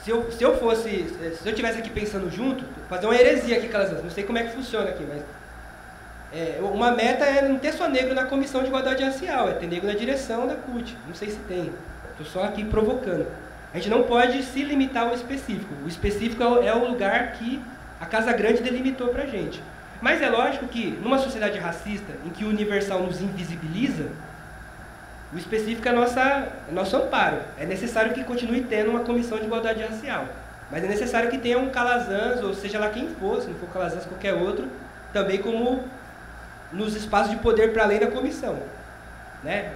Se eu tivesse aqui pensando junto, fazer uma heresia aqui, Calazans, não sei como é que funciona aqui, mas uma meta é não ter só negro na comissão de igualdade racial, é ter negro na direção da CUT. Não sei se tem. Estou só aqui provocando. A gente não pode se limitar ao específico. O específico é o lugar que a Casa Grande delimitou para a gente. Mas é lógico que, numa sociedade racista, em que o universal nos invisibiliza, o específico é nosso amparo. É necessário que continue tendo uma comissão de igualdade racial. Mas é necessário que tenha um Calazans, ou seja lá quem for, se não for Calazans, qualquer outro, também como nos espaços de poder para além da comissão. Né?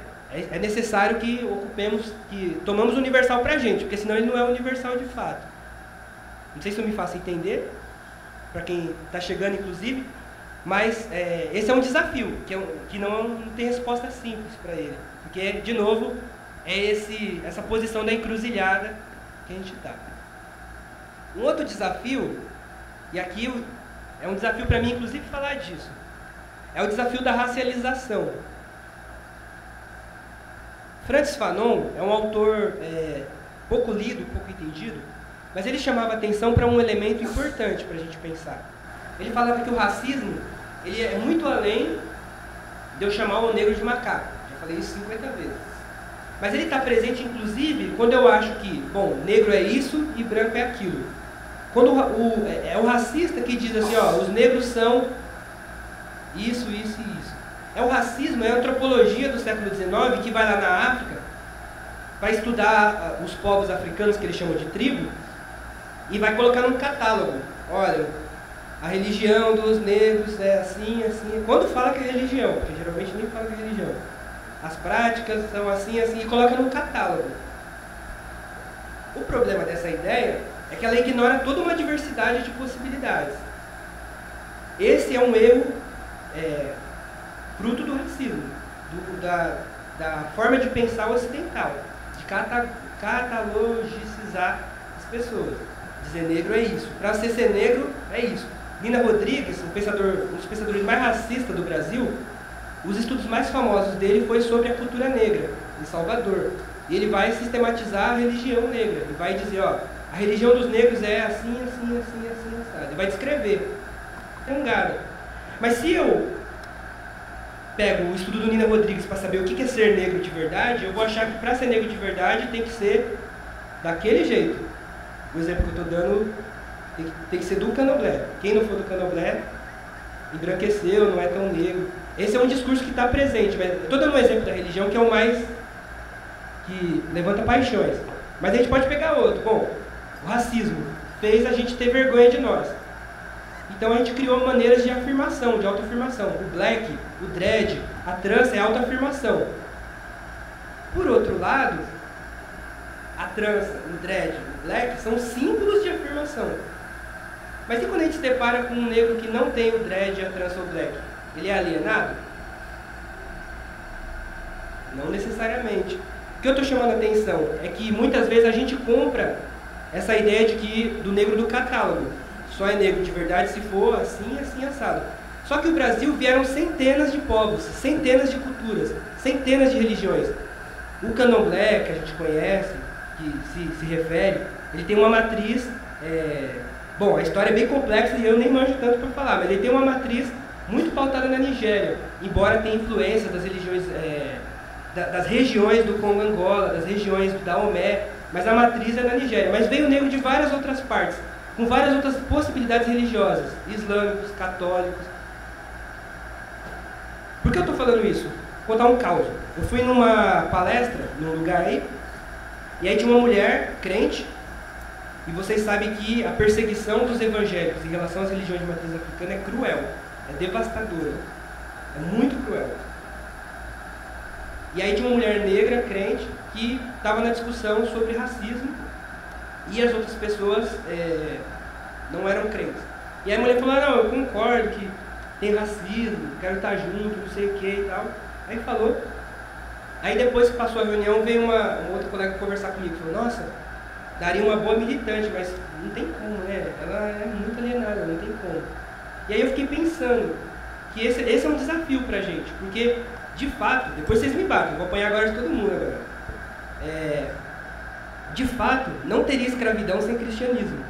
É necessário que ocupemos, que tomamos o universal para a gente, porque senão ele não é universal de fato. Não sei se eu me faço entender, para quem está chegando inclusive, mas esse é um desafio, que não tem resposta simples para ele. Porque, de novo, é essa posição da encruzilhada que a gente está. Um outro desafio, e aqui é um desafio para mim, inclusive, falar disso, é o desafio da racialização. Francis Fanon é um autor pouco lido, pouco entendido, mas ele chamava atenção para um elemento importante para a gente pensar. Ele falava que o racismo ele é muito além de eu chamar o negro de macaco. Já falei isso 50 vezes. Mas ele está presente, inclusive, quando eu acho que, bom, negro é isso e branco é aquilo. Quando é o racista que diz assim, ó, os negros são isso, isso e isso. É o racismo, é a antropologia do século XIX que vai lá na África para estudar os povos africanos, que eles chamam de tribo, e vai colocar num catálogo. Olha, a religião dos negros é assim, assim. Quando fala que é religião, porque geralmente nem fala que é religião. As práticas são assim, assim, e coloca num catálogo. O problema dessa ideia é que ela ignora toda uma diversidade de possibilidades. Esse é um erro fruto do racismo, da forma de pensar ocidental, de catalogicizar as pessoas. Dizer negro é isso. Para você ser negro, é isso. Nina Rodrigues, um dos pensadores mais racistas do Brasil, os estudos mais famosos dele foi sobre a cultura negra, em Salvador. E ele vai sistematizar a religião negra. Ele vai dizer, ó, a religião dos negros é assim, assim, assim, assim, assim. Ele vai descrever. Mas se eu pego o estudo do Nina Rodrigues para saber o que é ser negro de verdade, eu vou achar que para ser negro de verdade tem que ser daquele jeito. O exemplo que eu estou dando tem que ser do candomblé. Quem não for do candomblé, embranqueceu, não é tão negro. Esse é um discurso que está presente. Mas eu estou dando um exemplo da religião que é o mais que levanta paixões. Mas a gente pode pegar outro. Bom, o racismo fez a gente ter vergonha de nós. Então a gente criou maneiras de afirmação, de autoafirmação. O black, o dread, a trança é autoafirmação. Por outro lado, a trança, o dread, o black são símbolos de afirmação. Mas e quando a gente se depara com um negro que não tem o dread, a trança ou o black? Ele é alienado? Não necessariamente. O que eu estou chamando a atenção é que muitas vezes a gente compra essa ideia do negro do catálogo. Só é negro de verdade se for assim, assim, assado. Só que o Brasil vieram centenas de povos, centenas de culturas, centenas de religiões. O candomblé, que a gente conhece, que se refere, ele tem uma matriz... Bom, a história é bem complexa e eu nem manjo tanto para falar, mas ele tem uma matriz muito pautada na Nigéria, embora tenha influência das religiões, das regiões do Congo Angola, das regiões do Daomé, mas a matriz é na Nigéria. Mas veio negro de várias outras partes, com várias outras possibilidades religiosas, islâmicos, católicos. Por que eu estou falando isso? Vou contar um caos. Eu fui numa palestra, num lugar aí, e aí tinha uma mulher crente, e vocês sabem que a perseguição dos evangélicos em relação às religiões de matriz africana é cruel, é devastadora, é muito cruel. E aí tinha uma mulher negra, crente, que estava na discussão sobre racismo, e as outras pessoas não eram crentes. E aí a mulher falou, não, eu concordo que tem racismo, quero estar junto, não sei o que e tal. Aí falou. Aí depois que passou a reunião, veio uma outra colega conversar comigo, falou, nossa, daria uma boa militante, mas não tem como, né? Ela é muito alienada, não tem como. E aí eu fiquei pensando que esse é um desafio pra gente, porque, de fato, depois vocês me batem, eu vou apanhar agora de todo mundo agora. de fato, não teria escravidão sem cristianismo.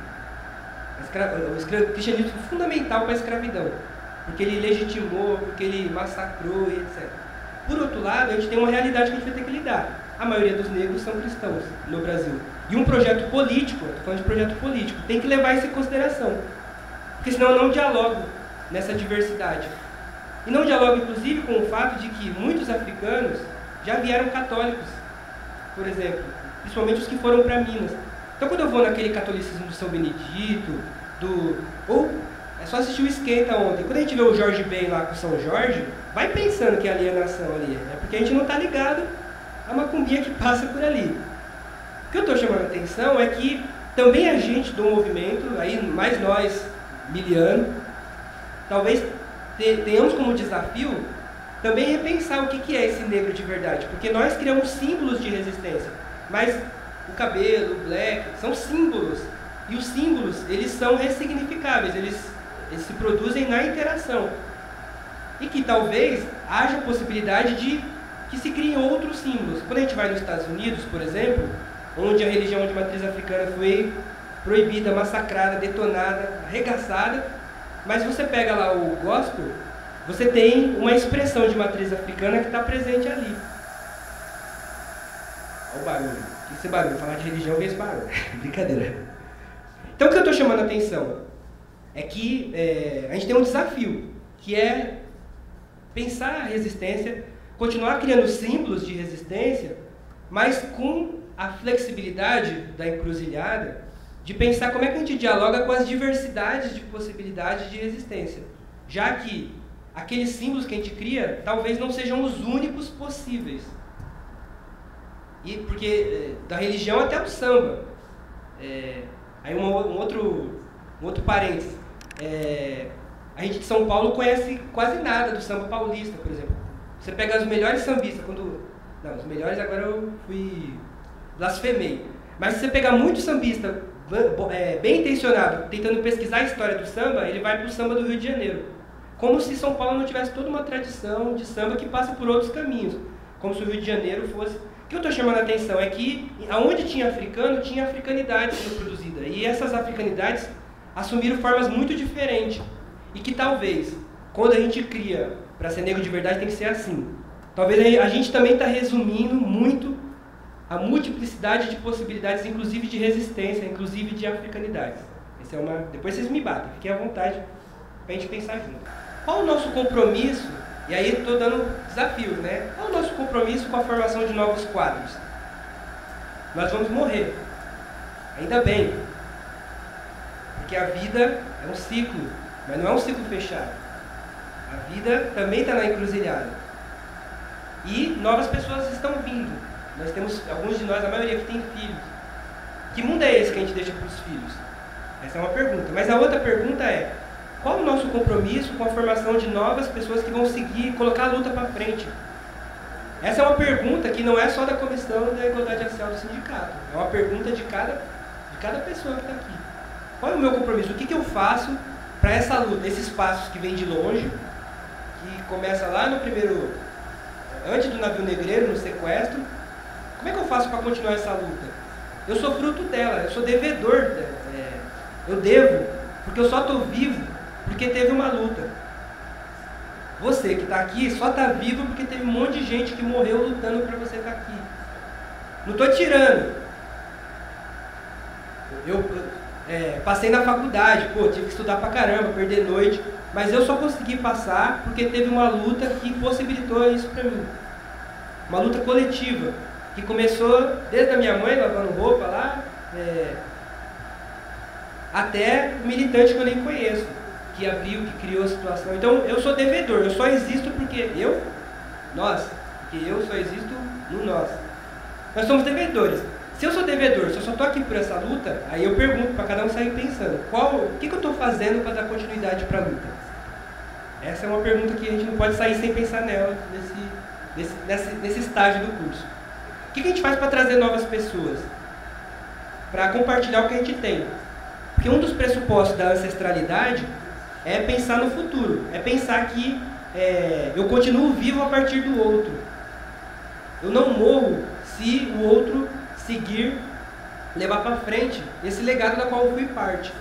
O cristianismo foi fundamental para a escravidão, porque ele legitimou, porque ele massacrou e etc. Por outro lado, a gente tem uma realidade que a gente vai ter que lidar. A maioria dos negros são cristãos no Brasil. E um projeto político, estou falando de projeto político, tem que levar isso em consideração. Porque senão eu não dialogo nessa diversidade. E não dialogo, inclusive, com o fato de que muitos africanos já vieram católicos, por exemplo, principalmente os que foram para Minas. Então, quando eu vou naquele catolicismo do São Benedito, ou é só assistir o Esquenta ontem. Quando a gente vê o Jorge Ben lá com o São Jorge, vai pensando que é alienação ali. É porque a gente não está ligado a macumbinha que passa por ali. O que eu estou chamando a atenção é que também a gente do movimento, aí mais nós, miliano, talvez tenhamos como desafio também repensar o que é esse negro de verdade. Porque nós criamos símbolos de resistência, mas o cabelo, o black, são símbolos. E os símbolos, eles são ressignificáveis, eles se produzem na interação. E que talvez haja a possibilidade de que se criem outros símbolos. Quando a gente vai nos Estados Unidos, por exemplo, onde a religião de matriz africana foi proibida, massacrada, detonada, arregaçada, mas você pega lá o gospel, você tem uma expressão de matriz africana que está presente ali. Olha o barulho. Esse barulho, falar de religião vem esse barulho. Brincadeira. Então o que eu estou chamando a atenção é que a gente tem um desafio, que é pensar a resistência, continuar criando símbolos de resistência, mas com a flexibilidade da encruzilhada, de pensar como é que a gente dialoga com as diversidades de possibilidades de resistência, já que aqueles símbolos que a gente cria talvez não sejam os únicos possíveis. E porque da religião até o samba. Aí um outro parênteses. A gente de São Paulo conhece quase nada do samba paulista, por exemplo. Você pega os melhores sambistas, não, os melhores agora eu blasfemei. Mas se você pegar muito sambista bem intencionado, tentando pesquisar a história do samba, ele vai para o samba do Rio de Janeiro. Como se São Paulo não tivesse toda uma tradição de samba que passa por outros caminhos. Como se o Rio de Janeiro fosse... O que eu estou chamando a atenção é que, onde tinha africano, tinha africanidade sendo produzida. E essas africanidades assumiram formas muito diferentes. E que talvez, quando a gente cria para ser negro de verdade, tem que ser assim. Talvez a gente também está resumindo muito a multiplicidade de possibilidades, inclusive de resistência, inclusive de africanidades. Depois vocês me batem, fiquem à vontade para a gente pensar junto. Qual o nosso compromisso? E aí estou dando desafios, né? Qual o nosso compromisso com a formação de novos quadros? Nós vamos morrer. Ainda bem. Porque a vida é um ciclo, mas não é um ciclo fechado. A vida também está na encruzilhada. E novas pessoas estão vindo. Nós temos, alguns de nós, a maioria que tem filhos. Que mundo é esse que a gente deixa para os filhos? Essa é uma pergunta. Mas a outra pergunta é: qual o nosso compromisso com a formação de novas pessoas que vão seguir e colocar a luta para frente? Essa é uma pergunta que não é só da Comissão da Igualdade Racial do Sindicato. É uma pergunta de cada pessoa que está aqui. Qual é o meu compromisso? O que eu faço para essa luta? Esses passos que vêm de longe, que começa lá no primeiro... antes do navio negreiro, no sequestro. Como é que eu faço para continuar essa luta? Eu sou fruto dela, eu sou devedor dela. Eu devo, porque eu só estou vivo porque teve uma luta. Você que está aqui só está vivo porque teve um monte de gente que morreu lutando para você estar aqui. Não estou tirando. Eu passei na faculdade, tive que estudar pra caramba, perder noite, mas eu só consegui passar porque teve uma luta que possibilitou isso para mim. Uma luta coletiva, que começou desde a minha mãe lavando roupa lá, até o militante que eu nem conheço, que abriu, que criou a situação. Então eu sou devedor, eu só existo porque porque eu só existo no nós. Nós somos devedores. Se eu sou devedor, se eu só estou aqui por essa luta, aí eu pergunto para cada um sair pensando, o que eu estou fazendo para dar continuidade para a luta? Essa é uma pergunta que a gente não pode sair sem pensar nela nesse estágio do curso. O que a gente faz para trazer novas pessoas? Para compartilhar o que a gente tem. Porque um dos pressupostos da ancestralidade é pensar no futuro, é pensar que eu continuo vivo a partir do outro. Eu não morro se o outro seguir levar para frente esse legado da qual eu fui parte.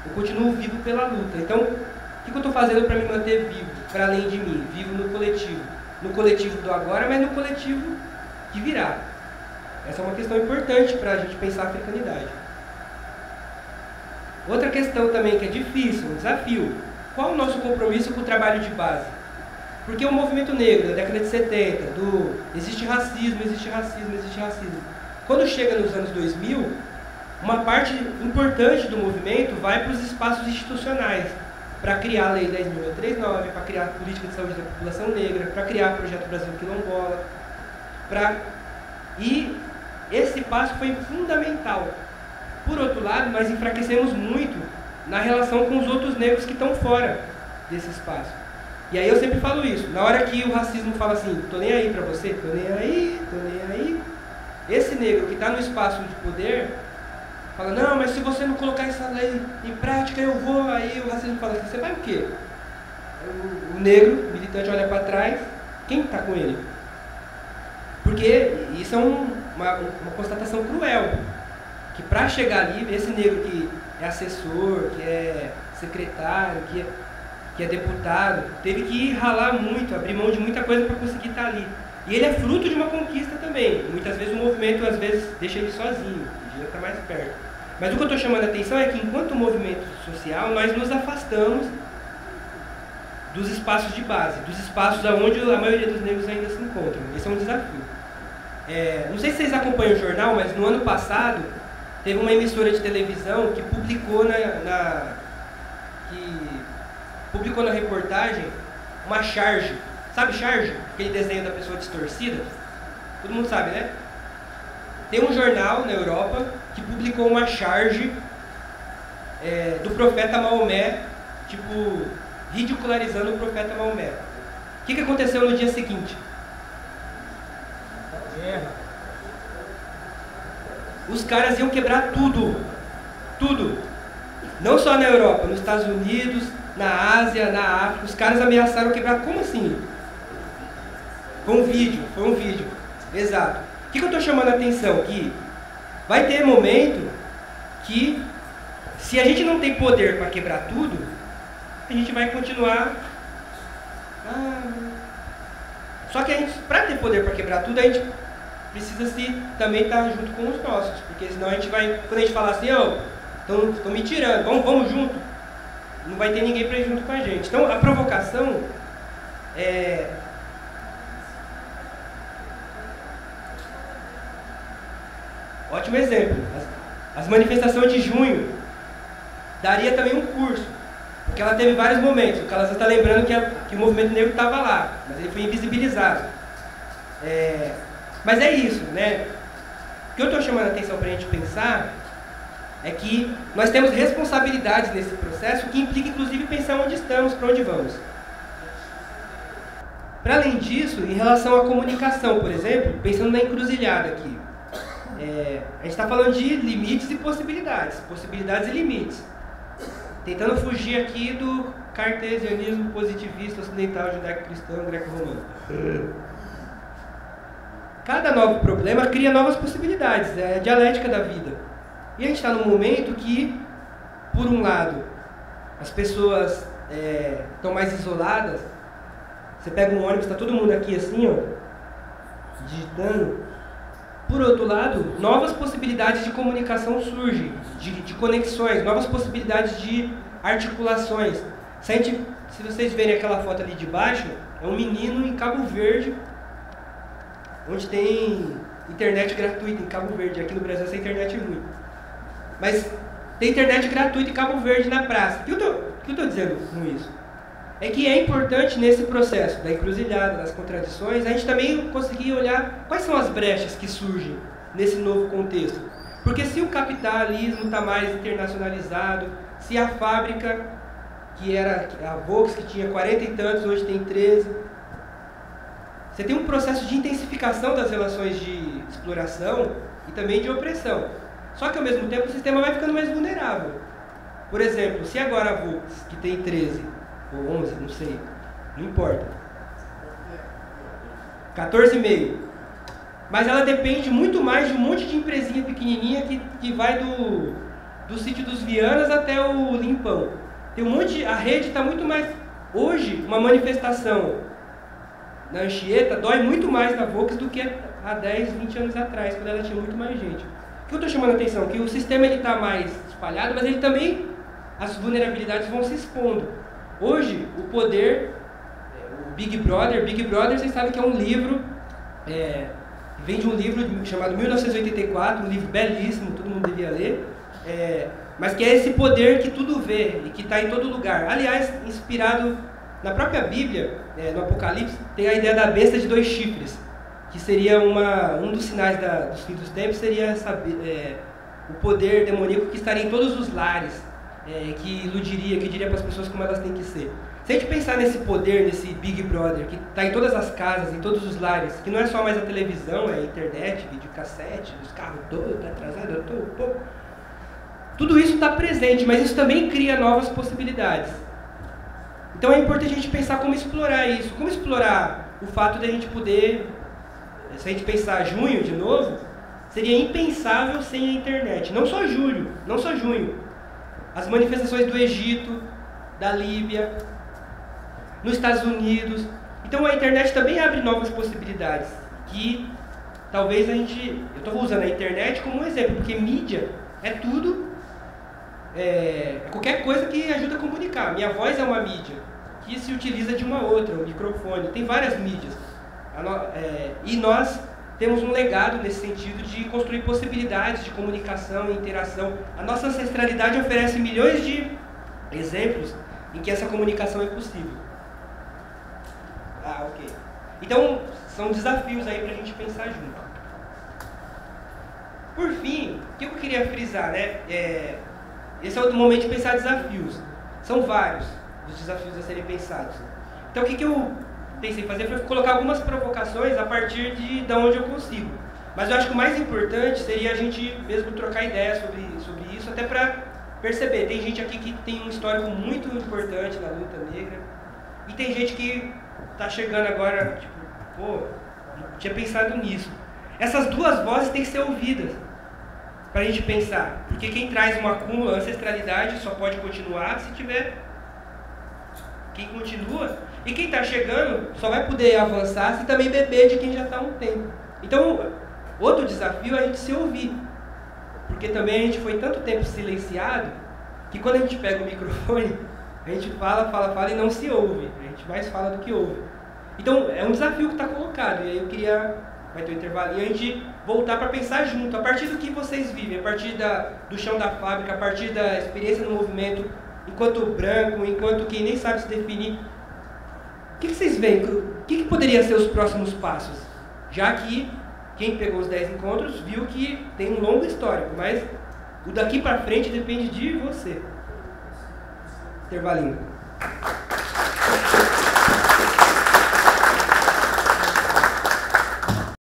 Eu continuo vivo pela luta. Então, o que eu estou fazendo para me manter vivo, para além de mim? Vivo no coletivo. No coletivo do agora, mas no coletivo que virá. Essa é uma questão importante para a gente pensar a africanidade. Outra questão também que é difícil, um desafio. Qual o nosso compromisso com o trabalho de base? Porque o movimento negro, da década de 70, existe racismo, existe racismo, existe racismo. Quando chega nos anos 2000, uma parte importante do movimento vai para os espaços institucionais, para criar a Lei 10.039, para criar a política de saúde da população negra, para criar o Projeto Brasil Quilombola. E esse passo foi fundamental. Por outro lado, nós enfraquecemos muito na relação com os outros negros que estão fora desse espaço. E aí eu sempre falo isso, na hora que o racismo fala assim, tô nem aí pra você, tô nem aí, esse negro que está no espaço de poder, fala, não, mas se você não colocar essa lei em prática, eu vou. Aí o racismo fala assim, você vai o quê? O negro, militante, olha para trás, quem está com ele? Porque isso é uma constatação cruel, que para chegar ali, esse negro que é assessor, que é secretário, que é deputado, teve que ir ralar muito, abrir mão de muita coisa para conseguir estar ali. E ele é fruto de uma conquista também. Muitas vezes o movimento deixa ele sozinho, podia estar mais perto. Mas o que eu estou chamando a atenção é que enquanto movimento social, nós nos afastamos dos espaços de base, dos espaços onde a maioria dos negros ainda se encontram. Esse é um desafio. Não sei se vocês acompanham o jornal, mas no ano passado teve uma emissora de televisão que publicou na reportagem uma charge. Sabe charge? Aquele desenho da pessoa distorcida? Todo mundo sabe, né? Tem um jornal na Europa que publicou uma charge do profeta Maomé, tipo, ridicularizando o profeta Maomé. O que aconteceu no dia seguinte? Guerra. Os caras iam quebrar tudo. Tudo. Não só na Europa, nos Estados Unidos, na Ásia, na África. Os caras ameaçaram quebrar. Como assim? Foi um vídeo. Exato. O que eu estou chamando a atenção? Que vai ter momento que, se a gente não tem poder para quebrar tudo, a gente vai continuar. Só que para ter poder para quebrar tudo, a gente precisa também estar junto com os nossos. Porque senão a gente vai, quando a gente falar assim, estão me tirando, vamos junto, não vai ter ninguém para ir junto com a gente. Então a provocação é. Ótimo exemplo. As manifestações de junho daria também um curso, porque ela teve vários momentos. O Calazans está lembrando que o movimento negro estava lá, mas ele foi invisibilizado. Mas é isso, né? O que eu estou chamando a atenção para a gente pensar é que nós temos responsabilidades nesse processo que implica, inclusive, pensar onde estamos, para onde vamos. Para além disso, em relação à comunicação, por exemplo, pensando na encruzilhada aqui, a gente está falando de limites e possibilidades e limites. Tentando fugir aqui do cartesianismo positivista ocidental, judaico-cristão, greco-romano. Cada novo problema cria novas possibilidades, é a dialética da vida. E a gente está num momento que, por um lado, as pessoas estão mais isoladas. Você pega um ônibus, está todo mundo aqui assim, digitando. Por outro lado, novas possibilidades de comunicação surgem, de conexões, novas possibilidades de articulações. Se vocês verem aquela foto ali de baixo, é um menino em Cabo Verde, onde tem internet gratuita em Cabo Verde. Aqui no Brasil essa internet é ruim. Mas tem internet gratuita em Cabo Verde na praça. O que eu estou dizendo com isso? É que é importante nesse processo da encruzilhada, das contradições, a gente também conseguir olhar quais são as brechas que surgem nesse novo contexto. Porque se o capitalismo está mais internacionalizado, se a fábrica, que era a Volks, que tinha 40 e tantos, hoje tem 13, você tem um processo de intensificação das relações de exploração e também de opressão. Só que ao mesmo tempo o sistema vai ficando mais vulnerável. Por exemplo, se agora a Volks, que tem 13, ou 11, não sei, não importa, 14,5. mas ela depende muito mais de um monte de empresinha pequenininha que vai do sítio dos Vianas até o Limpão. Tem um monte, a rede está muito mais... Hoje, uma manifestação na Anchieta dói muito mais na Volks do que há 10, 20 anos atrás, quando ela tinha muito mais gente. O que eu estou chamando a atenção? Que o sistema está mais espalhado, mas ele também, as vulnerabilidades vão se expondo. Hoje, o poder, o Big Brother, vocês sabem que é um livro, vem de um livro chamado 1984, um livro belíssimo, todo mundo devia ler, mas que é esse poder que tudo vê e que está em todo lugar. Aliás, inspirado na própria Bíblia, no Apocalipse, tem a ideia da besta de 2 chifres, que seria um dos sinais dos fins dos tempos, seria o poder demoníaco que estaria em todos os lares, que iludiria, que diria para as pessoas como elas têm que ser. Se a gente pensar nesse poder, nesse Big Brother, que está em todas as casas, em todos os lares, que não é só mais a televisão, é a internet, videocassete, os carros todos, está atrasado, eu estou um pouco... Tudo isso está presente, mas isso também cria novas possibilidades. Então é importante a gente pensar como explorar isso, como explorar o fato de a gente poder... Se a gente pensar junho de novo, seria impensável sem a internet. Não só julho, não só junho. As manifestações do Egito, da Líbia, nos Estados Unidos. Então a internet também abre novas possibilidades. Que talvez a gente... Eu estou usando a internet como um exemplo, porque mídia é tudo... qualquer coisa que ajuda a comunicar. Minha voz é uma mídia, que se utiliza de uma outra, o microfone. Tem várias mídias. E nós temos um legado nesse sentido de construir possibilidades de comunicação e interação. A nossa ancestralidade oferece milhões de exemplos em que essa comunicação é possível. Ok. Então, são desafios aí para a gente pensar junto. Por fim, o que eu queria frisar, né? Esse é o momento de pensar desafios. São vários os desafios a serem pensados. Então, o que eu pensei em fazer foi colocar algumas provocações a partir de onde eu consigo. Mas eu acho que o mais importante seria a gente mesmo trocar ideias sobre isso, até para perceber. Tem gente aqui que tem um histórico muito importante na luta negra, e tem gente que está chegando agora, tipo, pô, não tinha pensado nisso. Essas duas vozes têm que ser ouvidas para a gente pensar, porque quem traz um acúmulo, ancestralidade, só pode continuar se tiver quem continua, e quem está chegando só vai poder avançar se também beber de quem já está há um tempo. Então, outro desafio é a gente se ouvir, porque também a gente foi tanto tempo silenciado, que quando a gente pega o microfone, a gente fala e não se ouve, a gente mais fala do que ouve. Então, é um desafio que está colocado, e aí eu queria... Vai ter um intervalinho, a gente voltar para pensar junto, a partir do que vocês vivem, a partir do chão da fábrica, a partir da experiência no movimento, enquanto branco, enquanto quem nem sabe se definir. O que vocês veem? O que poderiam ser os próximos passos? Já que quem pegou os 10 encontros viu que tem um longo histórico, mas o daqui para frente depende de você. Intervalinho.